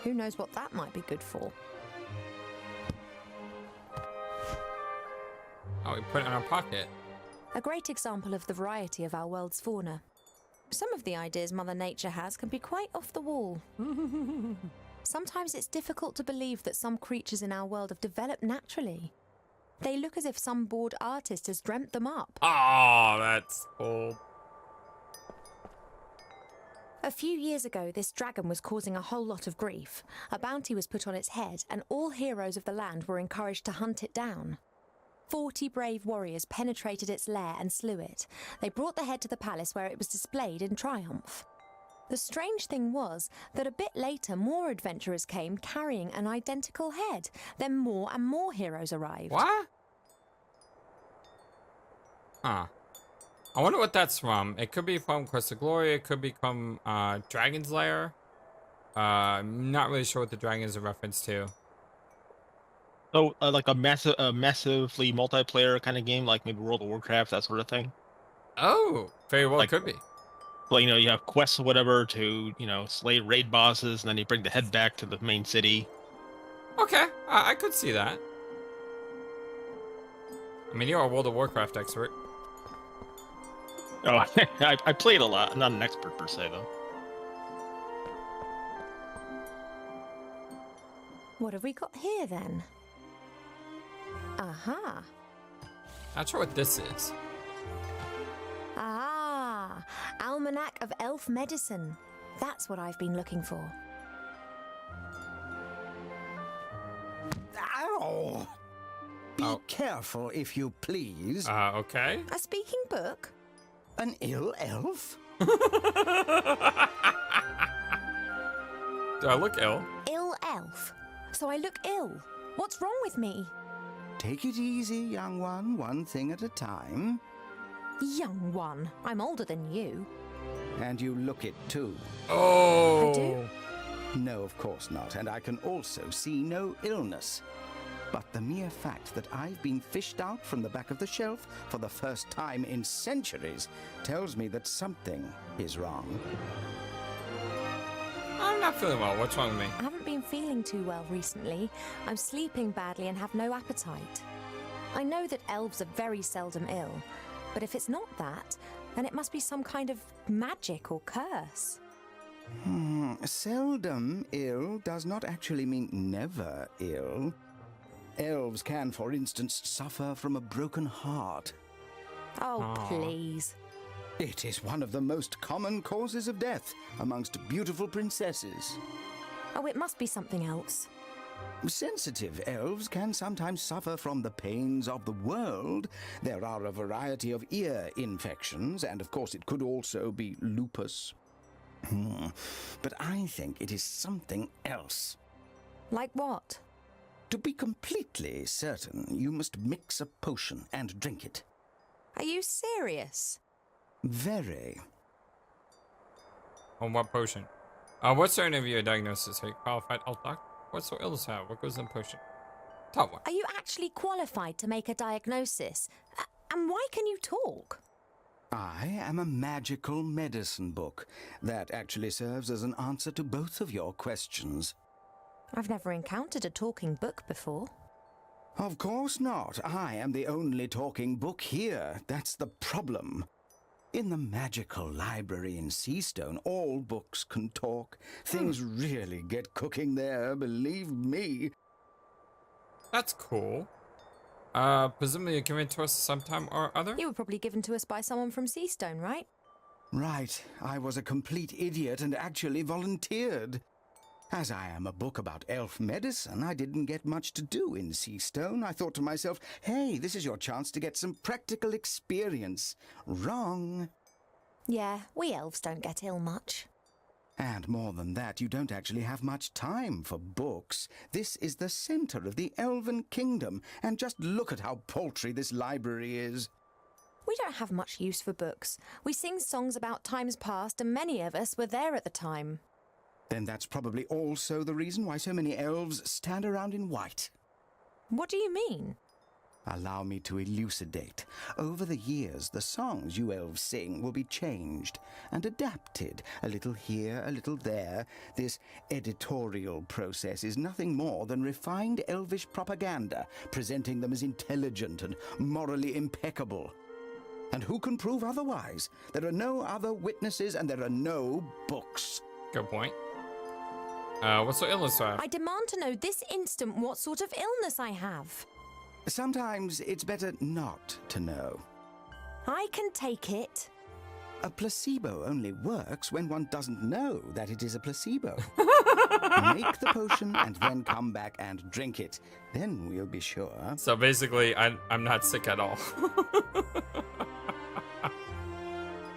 Who knows what that might be good for? Oh, we put it in our pocket. A great example of the variety of our world's fauna. Some of the ideas Mother Nature has can be quite off the wall. Sometimes it's difficult to believe that some creatures in our world have developed naturally. They look as if some bored artist has dreamt them up. Oh, that's cool. A few years ago, this dragon was causing a whole lot of grief. A bounty was put on its head, and all heroes of the land were encouraged to hunt it down. 40 brave warriors penetrated its lair and slew it. They brought the head to the palace where it was displayed in triumph. The strange thing was that a bit later more adventurers came carrying an identical head. Then more and more heroes arrived. What? Huh. I wonder what that's from. It could be from Quest of Glory. It could be from Dragon's Lair. I'm not really sure what the dragon is a reference to. So, like a massively multiplayer kind of game, like maybe World of Warcraft, that sort of thing. Oh, very well, Like- could be. Well, you have quests or whatever to, slay raid bosses, and then you bring the head back to the main city. Okay, I could see that. I mean, you're a World of Warcraft expert. Oh, I played a lot. I'm not an expert per se, though. What have we got here then? Aha. Not sure what this is. Ah, Almanac of Elf Medicine. That's what I've been looking for. Ow! Be Oh. careful, if you please. Okay. A speaking book? An ill elf? Do I look ill? Ill elf. So I look ill. What's wrong with me? Take it easy, young one thing at a time. Young one. I'm older than you. And you look it too. Oh. I do? No, of course not, and I can also see no illness. But the mere fact that I've been fished out from the back of the shelf for the first time in centuries tells me that something is wrong. I'm not feeling well. What's wrong with me? I haven't been feeling too well recently. I'm sleeping badly and have no appetite. I know that elves are very seldom ill, but if it's not that, then it must be some kind of magic or curse. Seldom ill does not actually mean never ill. Elves can, for instance, suffer from a broken heart. Oh, Aw. please. It is one of the most common causes of death amongst beautiful princesses. Oh, it must be something else. Sensitive elves can sometimes suffer from the pains of the world. There are a variety of ear infections, and of course it could also be lupus. But I think it is something else. Like what? To be completely certain, you must mix a potion and drink it. Are you serious? Very. On what potion? What's the of your diagnosis? Are you qualified health doctor? What's the illness have? What goes in the potion? Tell me. Are you actually qualified to make a diagnosis? And why can you talk? I am a magical medicine book that actually serves as an answer to both of your questions. I've never encountered a talking book before. Of course not. I am the only talking book here. That's the problem. In the magical library in Seastone, all books can talk. Things really get cooking there, believe me. That's cool. Presumably you're given to us sometime or other? You were probably given to us by someone from Seastone, right? Right, I was a complete idiot and actually volunteered. As I am a book about elf medicine, I didn't get much to do in Seastone. I thought to myself, hey, this is your chance to get some practical experience. Wrong. Yeah, we elves don't get ill much. And more than that, you don't actually have much time for books. This is the center of the elven kingdom, and just look at how paltry this library is. We don't have much use for books. We sing songs about times past, and many of us were there at the time. Then that's probably also the reason why so many elves stand around in white. What do you mean? Allow me to elucidate. Over the years, the songs you elves sing will be changed and adapted, a little here, a little there. This editorial process is nothing more than refined elvish propaganda, presenting them as intelligent and morally impeccable. And who can prove otherwise? There are no other witnesses and there are no books. Good point. What sort of illness do I have? I demand to know this instant what sort of illness I have. Sometimes it's better not to know. I can take it. A placebo only works when one doesn't know that it is a placebo. Make the potion and then come back and drink it. Then we'll be sure. So basically, I'm not sick at all.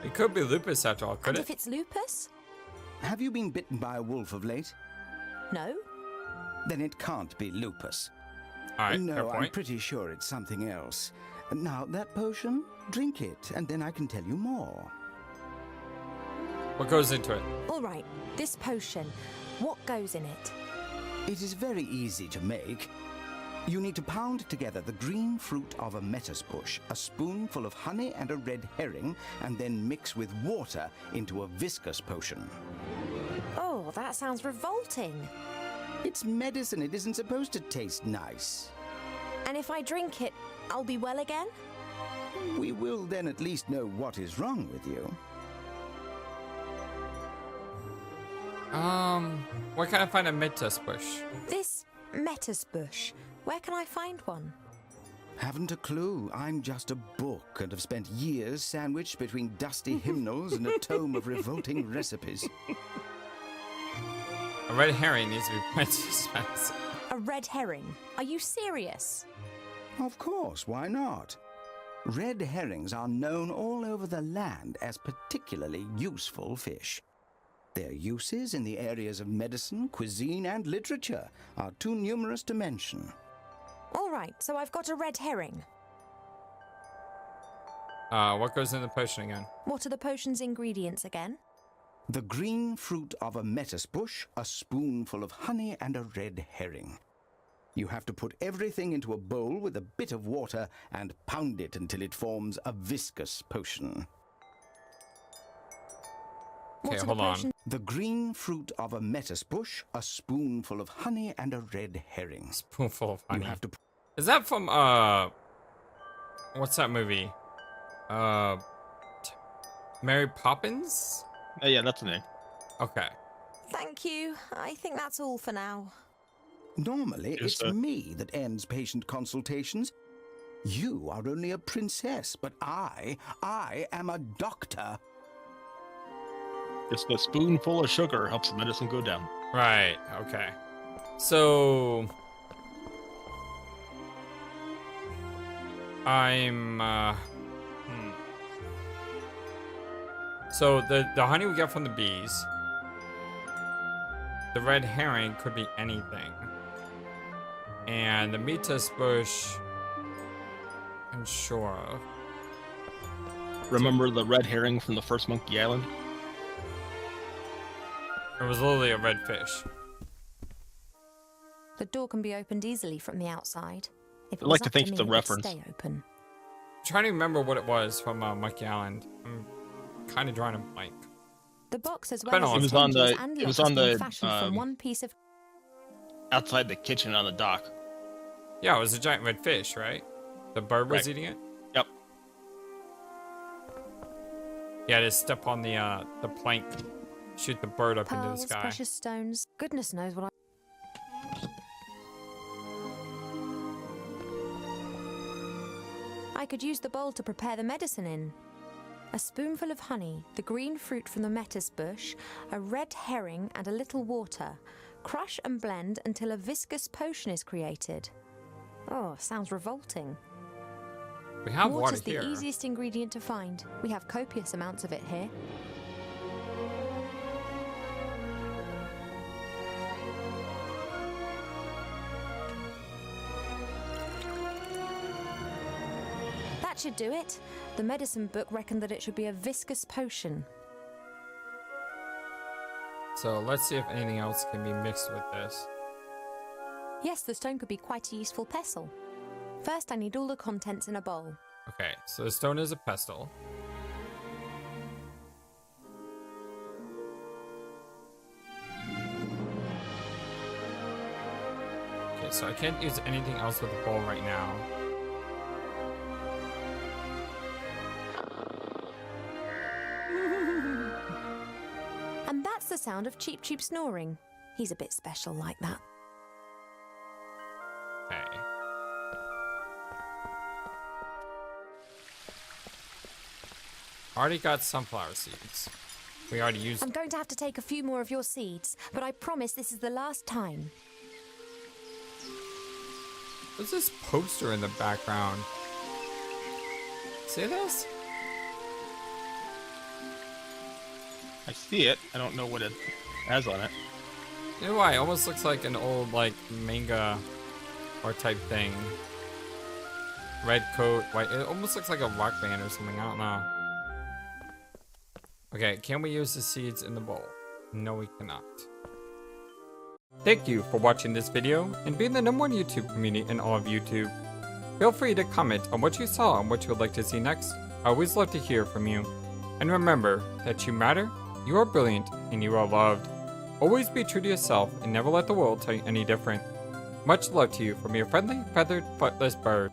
It could be lupus after all, could And it? if it's lupus? Have you been bitten by a wolf of late? No. Then it can't be lupus. All right, fair No, I'm point. pretty sure it's something else. Now, that potion, drink it, and then I can tell you more. What goes into it? All right, this potion, what goes in it? It is very easy to make. You need to pound together the green fruit of a metis bush, a spoonful of honey and a red herring, and then mix with water into a viscous potion. Oh, that sounds revolting. It's medicine. It isn't supposed to taste nice. And if I drink it, I'll be well again? We will then at least know what is wrong with you. Where can I find a metis bush? This metis bush, where can I find one? Haven't a clue. I'm just a book and have spent years sandwiched between dusty hymnals and a tome of revolting recipes. A red herring needs to be put to dispense. A red herring? Are you serious? Of course, why not? Red herrings are known all over the land as particularly useful fish. Their uses in the areas of medicine, cuisine, and literature are too numerous to mention. All right, so I've got a red herring. What goes in the potion again? What are the potion's ingredients again? The green fruit of a metis bush, a spoonful of honey, and a red herring. You have to put everything into a bowl with a bit of water and pound it until it forms a viscous potion. Okay, hold on. The green fruit of a metis bush, a spoonful of honey, and a red herring. Spoonful of honey. You have to. Is that from what's that movie? Mary Poppins? Yeah, that's the name. Okay. Thank you. I think that's all for now. Normally, Yes, it's sir. me that ends patient consultations. You are only a princess, but I am a doctor. Just a spoonful of sugar helps the medicine go down. Right, okay. So I'm So the honey we get from the bees. The red herring could be anything. And the metis bush, I'm sure of. Remember the red herring from the first Monkey Island? It was literally a red fish. The door can be opened easily from the outside. If it I'd like was to up think me, it's a it would reference. Stay open. I'm trying to remember what it was from Monkey Island. I'm kind of drawing a blank. The box, as been well on- as It its was on hinges the- and it was lock, on has been the, fashioned from one piece of. Outside the kitchen on the dock. Yeah, it was a giant red fish, right? The bird was Right. eating it? Yep. Yeah, just step on the plank, shoot the bird up into the Pearls, sky. precious stones. Goodness knows what I could use the bowl to prepare the medicine in. A spoonful of honey, the green fruit from the metis bush, a red herring, and a little water. Crush and blend until a viscous potion is created. Oh, sounds revolting. We have water Water's here. the easiest ingredient to find. We have copious amounts of it here. That should do it. The medicine book reckoned that it should be a viscous potion. So let's see if anything else can be mixed with this. Yes, the stone could be quite a useful pestle. First, I need all the contents in a bowl. Okay, so the stone is a pestle. Okay, so I can't use anything else with the bowl right now. And that's the sound of Cheep Cheep snoring. He's a bit special like that. Okay. Already got sunflower seeds. We already used. I'm going to have to take a few more of your seeds, but I promise this is the last time. What's this poster in the background? See this? I see it. I don't know what it has on it. You know why? It almost looks like an old, like, manga or type thing. Red coat, white. It almost looks like a rock band or something. I don't know. Okay, can we use the seeds in the bowl? No, we cannot. Thank you for watching this video and being the #1 YouTube community in all of YouTube. Feel free to comment on what you saw and what you would like to see next. I always love to hear from you. And remember that you matter, you are brilliant, and you are loved. Always be true to yourself and never let the world tell you any different. Much love to you from your friendly, feathered, flightless bird.